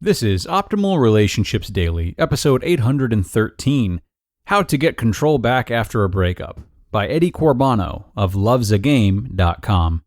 This is Optimal Relationships Daily, episode 813, How to Get Control Back After a Breakup, by Corbano of lovesagame.com.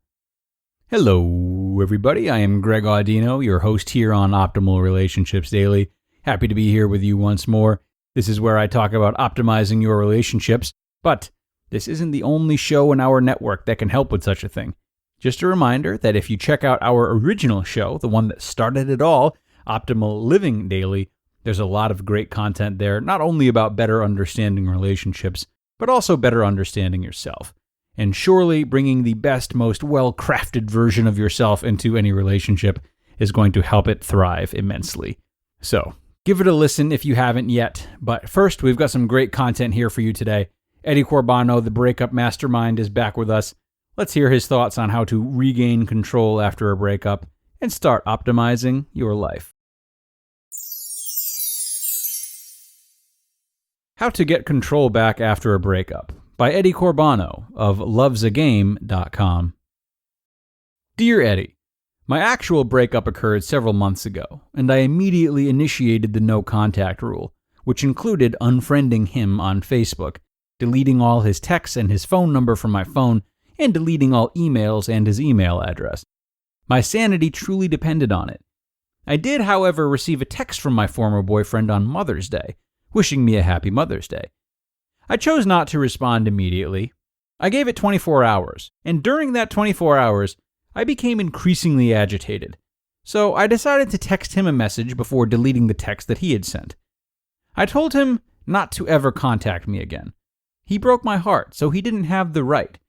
Hello, everybody. I am Greg Audino, your host here on Optimal Relationships Daily. Happy to be here with you once more. This is where I talk about optimizing your relationships, but this isn't the only show in our network that can help with such a thing. Just a reminder that if you check out our original show, the one that started it all, Optimal Living Daily, there's a lot of great content there, not only about better understanding relationships, but also better understanding yourself. And surely bringing the best, most well-crafted version of yourself into any relationship is going to help it thrive immensely. So, give it a listen if you haven't yet. But first, we've got some great content here for you today. Eddie Corbano, the breakup mastermind, is back with us. Let's hear his thoughts on how to regain control after a breakup and start optimizing your life. How to Get Control Back After a Breakup, by Eddie Corbano of lovesagame.com. Dear Eddie, my actual breakup occurred several months ago, and I immediately initiated the no contact rule, which included unfriending him on Facebook, deleting all his texts and his phone number from my phone, and deleting all emails and his email address. My sanity truly depended on it. I did, however, receive a text from my former boyfriend on Mother's Day, wishing me a happy Mother's Day. I chose not to respond immediately. I gave it 24 hours, and during that 24 hours, I became increasingly agitated. So I decided to text him a message before deleting the text that he had sent. I told him not to ever contact me again. He broke my heart, so he didn't have the right.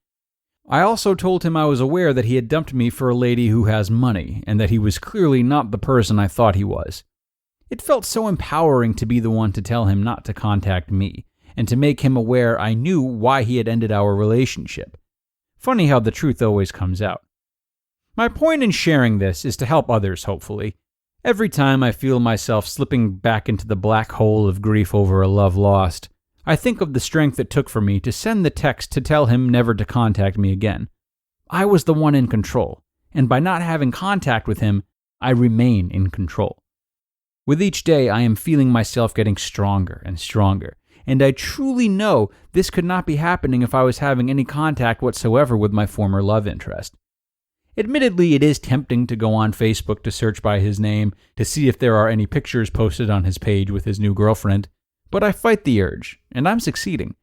I also told him I was aware that he had dumped me for a lady who has money, and that he was clearly not the person I thought he was. It felt so empowering to be the one to tell him not to contact me, and to make him aware I knew why he had ended our relationship. Funny how the truth always comes out. My point in sharing this is to help others, hopefully. Every time I feel myself slipping back into the black hole of grief over a love lost, I think of the strength it took for me to send the text to tell him never to contact me again. I was the one in control, and by not having contact with him, I remain in control. With each day, I am feeling myself getting stronger and stronger, and I truly know this could not be happening if I was having any contact whatsoever with my former love interest. Admittedly, it is tempting to go on Facebook to search by his name to see if there are any pictures posted on his page with his new girlfriend, but I fight the urge, and I'm succeeding.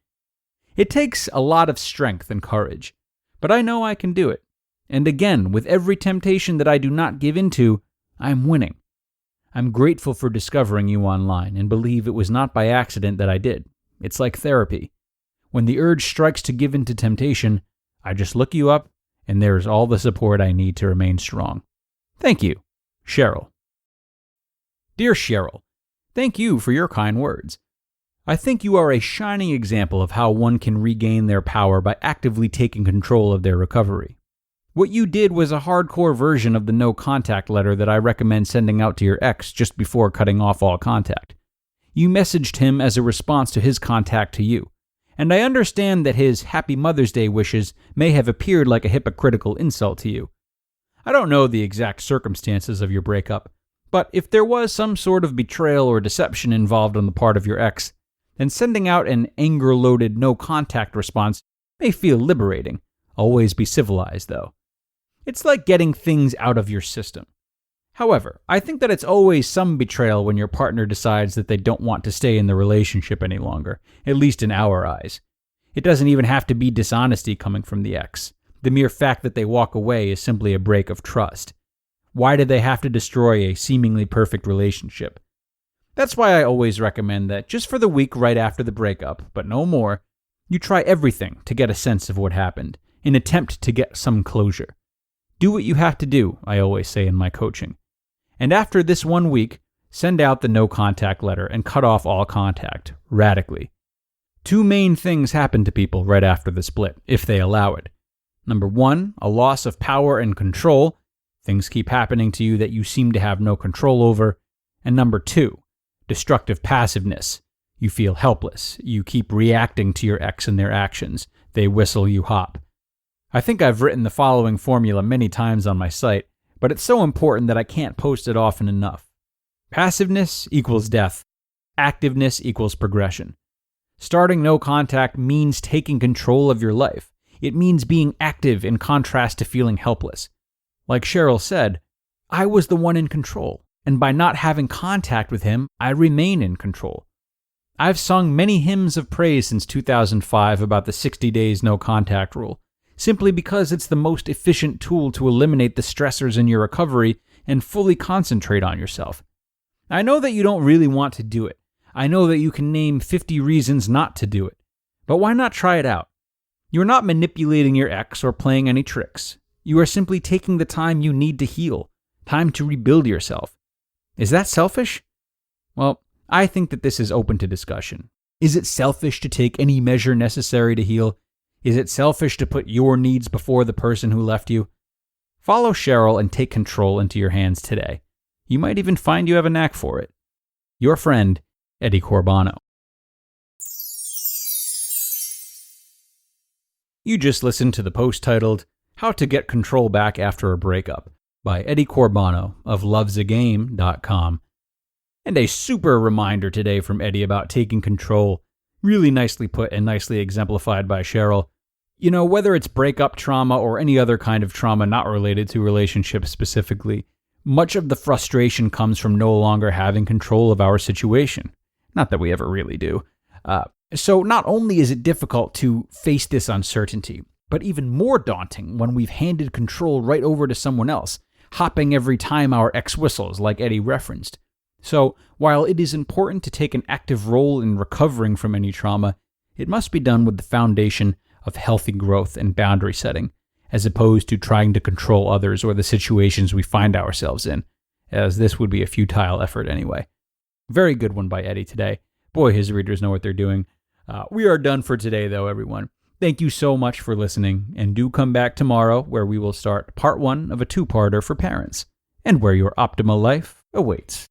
It takes a lot of strength and courage, but I know I can do it. And again, with every temptation that I do not give into, I'm winning. I'm grateful for discovering you online and believe it was not by accident that I did. It's like therapy. When the urge strikes to give in to temptation, I just look you up, and there is all the support I need to remain strong. Thank you, Cheryl. Dear Cheryl, thank you for your kind words. I think you are a shining example of how one can regain their power by actively taking control of their recovery. What you did was a hardcore version of the no contact letter that I recommend sending out to your ex just before cutting off all contact. You messaged him as a response to his contact to you, and I understand that his Happy Mother's Day wishes may have appeared like a hypocritical insult to you. I don't know the exact circumstances of your breakup, but if there was some sort of betrayal or deception involved on the part of your ex, then sending out an anger-loaded no-contact response may feel liberating. Always be civilized, though. It's like getting things out of your system. However, I think that it's always some betrayal when your partner decides that they don't want to stay in the relationship any longer, at least in our eyes. It doesn't even have to be dishonesty coming from the ex. The mere fact that they walk away is simply a break of trust. Why did they have to destroy a seemingly perfect relationship? That's why I always recommend that just for the week right after the breakup, but no more, you try everything to get a sense of what happened, in an attempt to get some closure. Do what you have to do, I always say in my coaching. And after this 1 week, send out the no contact letter and cut off all contact, radically. 2 main things happen to people right after the split, if they allow it. Number 1, a loss of power and control. Things keep happening to you that you seem to have no control over. And number 2, destructive passiveness. You feel helpless. You keep reacting to your ex and their actions. They whistle, you hop. I think I've written the following formula many times on my site, but it's so important that I can't post it often enough. Passiveness equals death. Activeness equals progression. Starting no contact means taking control of your life. It means being active in contrast to feeling helpless. Like Cheryl said, I was the one in control, and by not having contact with him, I remain in control. I've sung many hymns of praise since 2005 about the 60 days no contact rule, simply because it's the most efficient tool to eliminate the stressors in your recovery and fully concentrate on yourself. I know that you don't really want to do it. I know that you can name 50 reasons not to do it. But why not try it out? You're not manipulating your ex or playing any tricks. You are simply taking the time you need to heal, time to rebuild yourself. Is that selfish? Well, I think that this is open to discussion. Is it selfish to take any measure necessary to heal? Is it selfish to put your needs before the person who left you? Follow Cheryl and take control into your hands today. You might even find you have a knack for it. Your friend, Eddie Corbano. You just listened to the post titled, How to Get Control Back After a Breakup by Eddie Corbano of lovesagame.com. And a super reminder today from Eddie about taking control. Really nicely put and nicely exemplified by Cheryl. You know, whether it's breakup trauma or any other kind of trauma not related to relationships specifically, much of the frustration comes from no longer having control of our situation. Not that we ever really do. So not only is it difficult to face this uncertainty, but even more daunting when we've handed control right over to someone else, hopping every time our ex whistles, like Eddie referenced. So while it is important to take an active role in recovering from any trauma, it must be done with the foundation of healthy growth and boundary setting, as opposed to trying to control others or the situations we find ourselves in, as this would be a futile effort anyway. Very good one by Eddie today. Boy, his readers know what they're doing. We are done for today, though, everyone. Thank you so much for listening, and do come back tomorrow where we will start part 1 of a 2-parter for parents, and where your optimal life awaits.